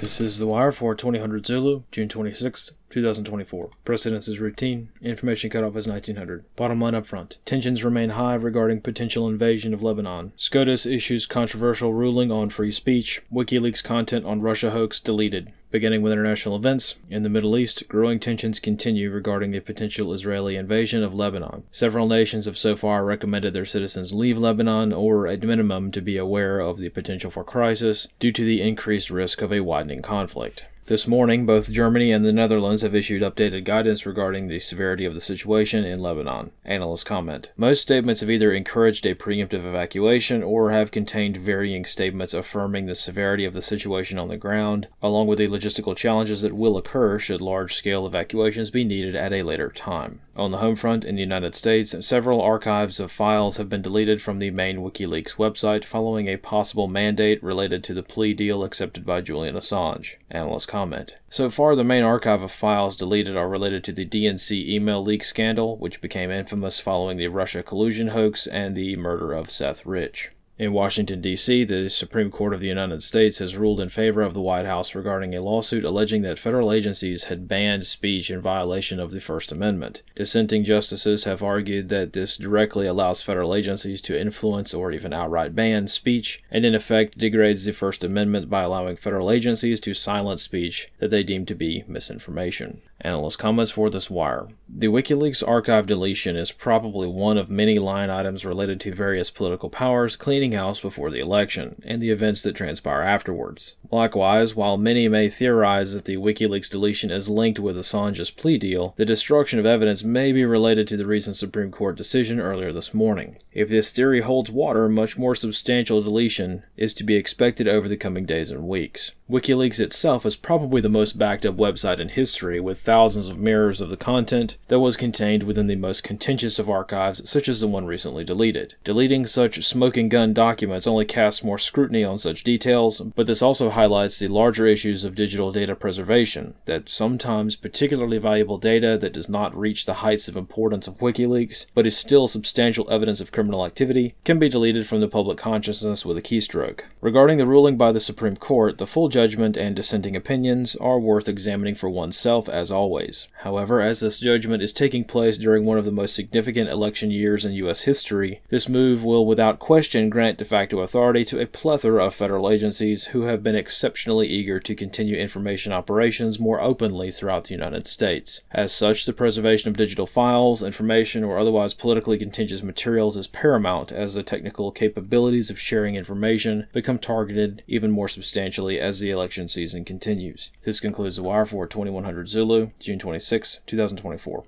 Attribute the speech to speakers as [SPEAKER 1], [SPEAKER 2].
[SPEAKER 1] This is The Wire for 2000 Zulu, June 26, 2024. Precedence is routine. Information cutoff is 1900. Bottom line up front. Tensions remain high regarding potential invasion of Lebanon. SCOTUS issues controversial ruling on free speech. WikiLeaks content on Russia hoax deleted. Beginning with international events, in the Middle East, growing tensions continue regarding the potential Israeli invasion of Lebanon. Several nations have so far recommended their citizens leave Lebanon or, at minimum, to be aware of the potential for crisis due to the increased risk of a widening conflict. This morning, both Germany and the Netherlands have issued updated guidance regarding the severity of the situation in Lebanon. Analysts comment. Most statements have either encouraged a preemptive evacuation or have contained varying statements affirming the severity of the situation on the ground, along with the logistical challenges that will occur should large-scale evacuations be needed at a later time. On the home front in the United States, several archives of files have been deleted from the main WikiLeaks website following a possible mandate related to the plea deal accepted by Julian Assange. Analysts comment. So far, the main archive of files deleted are related to the DNC email leak scandal, which became infamous following the Russia collusion hoax and the murder of Seth Rich. In Washington, D.C., the Supreme Court of the United States has ruled in favor of the White House regarding a lawsuit alleging that federal agencies had banned speech in violation of the First Amendment. Dissenting justices have argued that this directly allows federal agencies to influence or even outright ban speech, and in effect degrades the First Amendment by allowing federal agencies to silence speech that they deem to be misinformation. Analyst comments for this wire. The WikiLeaks archive deletion is probably one of many line items related to various political powers cleaning house before the election, and the events that transpire afterwards. Likewise, while many may theorize that the WikiLeaks deletion is linked with Assange's plea deal, the destruction of evidence may be related to the recent Supreme Court decision earlier this morning. If this theory holds water, much more substantial deletion is to be expected over the coming days and weeks. WikiLeaks itself is probably the most backed-up website in history, with thousands of mirrors of the content that was contained within the most contentious of archives, such as the one recently deleted. Deleting such smoking gun documents only casts more scrutiny on such details, but this also highlights the larger issues of digital data preservation, that sometimes particularly valuable data that does not reach the heights of importance of WikiLeaks, but is still substantial evidence of criminal activity, can be deleted from the public consciousness with a keystroke. Regarding the ruling by the Supreme Court, the full judgment and dissenting opinions are worth examining for oneself as always. However, as this judgment is taking place during one of the most significant election years in U.S. history, this move will without question grant de facto authority to a plethora of federal agencies who have been exceptionally eager to continue information operations more openly throughout the United States. As such, the preservation of digital files, information, or otherwise politically contentious materials is paramount as the technical capabilities of sharing information become targeted even more substantially as the election season continues. This concludes The Wire for 2100 Zulu, June 26, 2024.